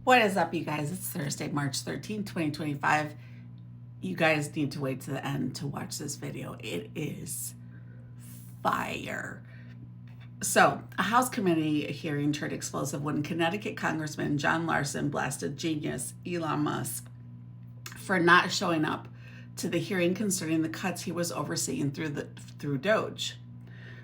What is up, you guys? It's Thursday, March 13th, 2025. You guys need to wait to the end to watch this video. It is fire. So, a House committee hearing turned explosive when Connecticut Congressman John Larson blasted genius Elon Musk for not showing up to the hearing concerning the cuts he was overseeing through Doge.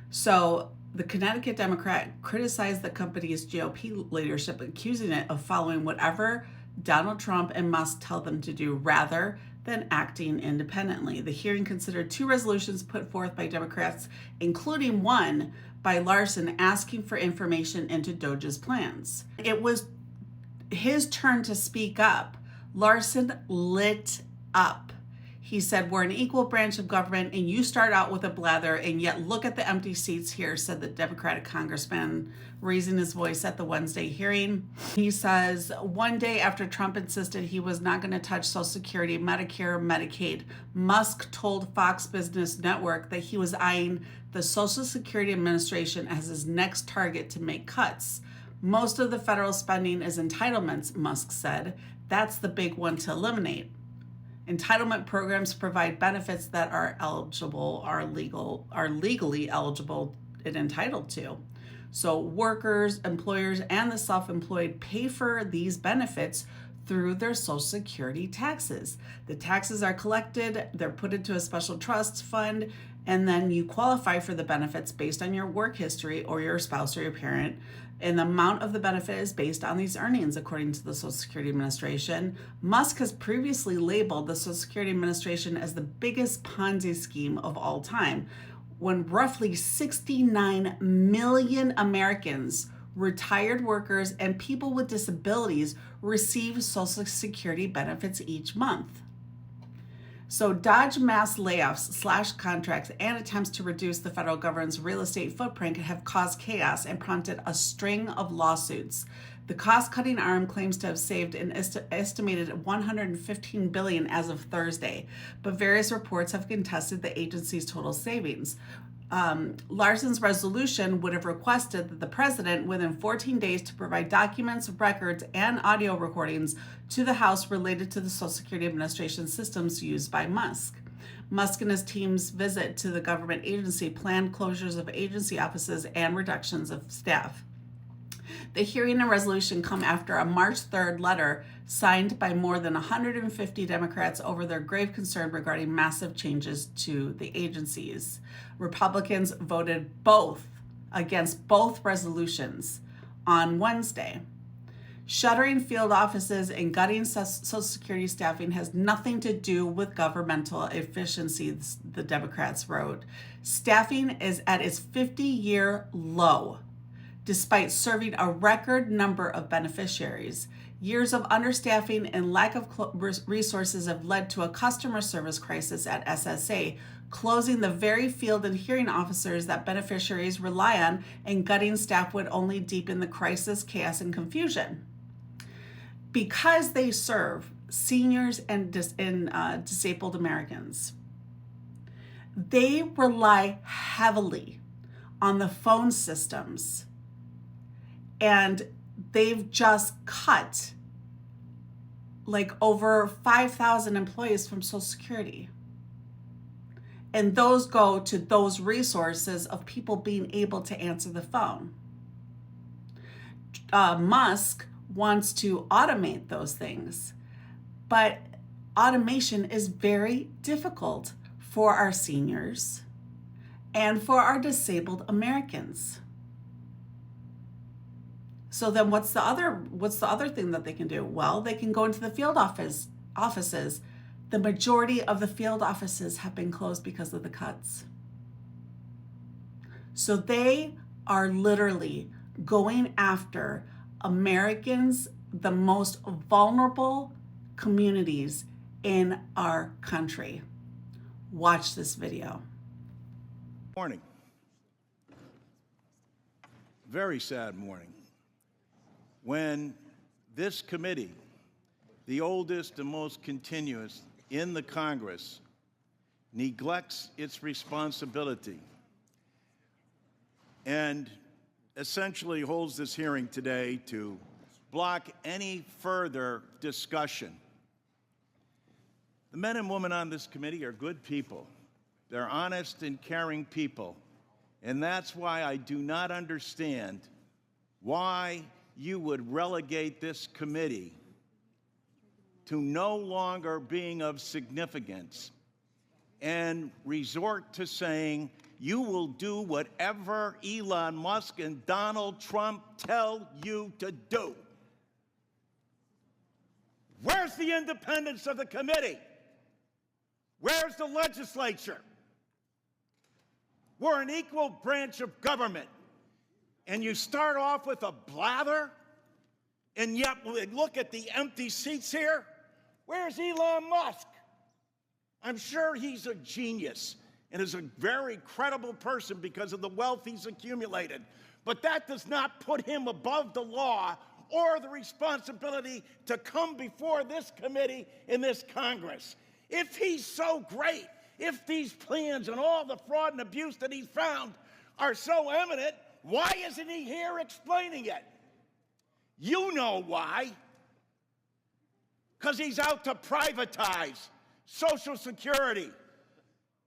So, the Connecticut Democrat criticized the company's GOP leadership, accusing it of following whatever Donald Trump and Musk tell them to do rather than acting independently. The hearing considered two resolutions put forth by Democrats, including one by Larson asking for information into Doge's plans. It was his turn to speak up. Larson lit up. He said, "We're an equal branch of government and you start out with a blather, and yet look at the empty seats here," said the Democratic congressman, raising his voice at the Wednesday hearing. He says, one day after Trump insisted he was not going to touch Social Security, Medicare, Medicaid, Musk told Fox Business Network that he was eyeing the Social Security Administration as his next target to make cuts. "Most of the federal spending is entitlements," Musk said. "That's the big one to eliminate. Entitlement programs provide benefits that are legally eligible and entitled to. So workers, employers, and the self-employed pay for these benefits through their Social Security taxes. The taxes are collected, they're put into a special trust fund, and then you qualify for the benefits based on your work history or your spouse or your parent. And the amount of the benefit is based on these earnings, according to the Social Security Administration. Musk has previously labeled the Social Security Administration as the biggest Ponzi scheme of all time, when roughly 69 million Americans, retired workers, and people with disabilities receive Social Security benefits each month. So Doge mass layoffs, slashed contracts, and attempts to reduce the federal government's real estate footprint have caused chaos and prompted a string of lawsuits. The cost-cutting arm claims to have saved an estimated $115 billion as of Thursday, but various reports have contested the agency's total savings. Larson's resolution would have requested that the president, within 14 days, to provide documents, records, and audio recordings to the House related to the Social Security Administration systems used by Musk. Musk and his team's visit to the government agency planned closures of agency offices and reductions of staff. The hearing and resolution come after a March 3rd letter signed by more than 150 Democrats over their grave concern regarding massive changes to the agencies. Republicans voted against both resolutions on Wednesday. Shuttering field offices and gutting Social Security staffing has nothing to do with governmental efficiency, the Democrats wrote. Staffing is at its 50-year low, despite serving a record number of beneficiaries. Years of understaffing and lack of resources have led to a customer service crisis at SSA, closing the very field and hearing officers that beneficiaries rely on, and gutting staff would only deepen the crisis, chaos, and confusion. Because they serve seniors and disabled Americans, they rely heavily on the phone systems. And they've just cut like over 5,000 employees from Social Security. And those go to those resources of people being able to answer the phone. Musk wants to automate those things, but automation is very difficult for our seniors and for our disabled Americans. So then what's the other thing that they can do? Well, they can go into the field offices. The majority of the field offices have been closed because of the cuts. So they are literally going after Americans, the most vulnerable communities in our country. Watch this video. Morning. Very sad morning. When this committee, the oldest and most continuous in the Congress, neglects its responsibility and essentially holds this hearing today to block any further discussion. The men and women on this committee are good people. They're honest and caring people. And that's why I do not understand why you would relegate this committee to no longer being of significance and resort to saying you will do whatever Elon Musk and Donald Trump tell you to do. Where's the independence of the committee? Where's the legislature? We're an equal branch of government. And you start off with a blather, and yet we look at the empty seats here. Where's Elon Musk? I'm sure he's a genius and is a very credible person because of the wealth he's accumulated. But that does not put him above the law or the responsibility to come before this committee in this Congress. If he's so great, if these plans and all the fraud and abuse that he's found are so evident, why isn't he here explaining it? You know why. Because he's out to privatize Social Security.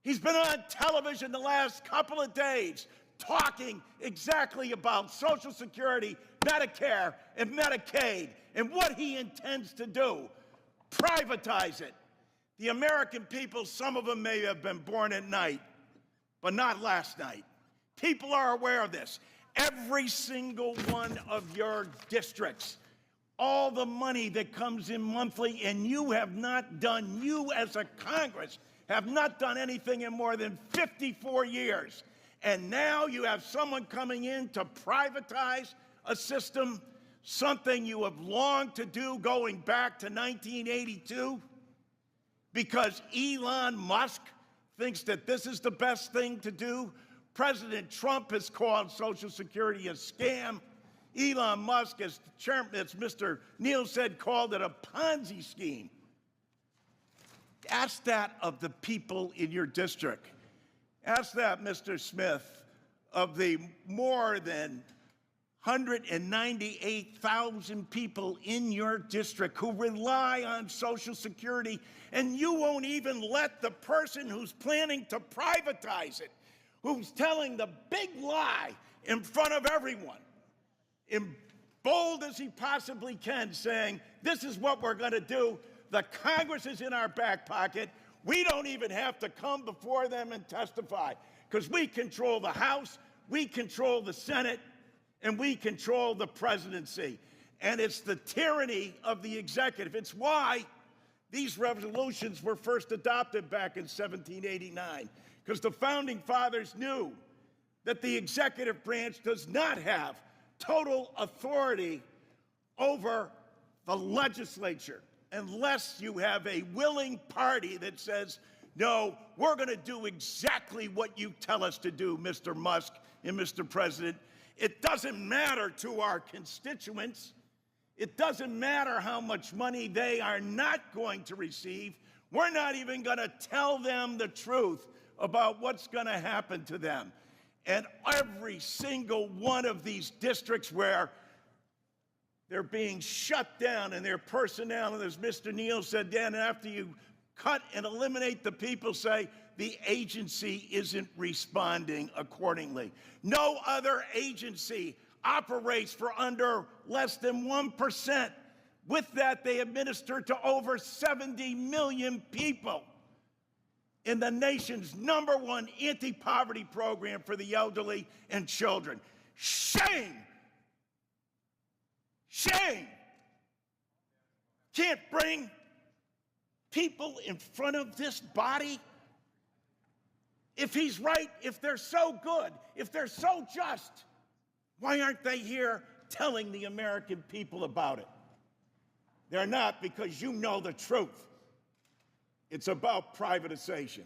He's been on television the last couple of days talking exactly about Social Security, Medicare, and Medicaid, and what he intends to do. Privatize it. The American people, some of them may have been born at night, but not last night. People are aware of this. Every single one of your districts, all the money that comes in monthly, and you have not done, you as a Congress, have not done anything in more than 54 years. And now you have someone coming in to privatize a system, something you have longed to do going back to 1982, because Elon Musk thinks that this is the best thing to do. President Trump has called Social Security a scam. Elon Musk, as Mr. Neal said, called it a Ponzi scheme. Ask that of the people in your district. Ask that, Mr. Smith, of the more than 198,000 people in your district who rely on Social Security, and you won't even let the person who's planning to privatize it, who's telling the big lie in front of everyone, in bold as he possibly can, saying, this is what we're going to do. The Congress is in our back pocket. We don't even have to come before them and testify because we control the House, we control the Senate, and we control the presidency. And it's the tyranny of the executive. It's why these resolutions were first adopted back in 1789, because the founding fathers knew that the executive branch does not have total authority over the legislature unless you have a willing party that says, no, we're going to do exactly what you tell us to do, Mr. Musk and Mr. President. It doesn't matter to our constituents. It doesn't matter how much money they are not going to receive. We're not even going to tell them the truth about what's going to happen to them. And every single one of these districts where they're being shut down and their personnel, and as Mr. Neal said, then after you cut and eliminate the people, say the agency isn't responding accordingly. No other agency operates for under less than 1%. With that, they administer to over 70 million people in the nation's #1 anti-poverty program for the elderly and children. Shame! Shame! Can't bring people in front of this body? If he's right, if they're so good, if they're so just, why aren't they here telling the American people about it? They're not, because you know the truth. It's about privatization.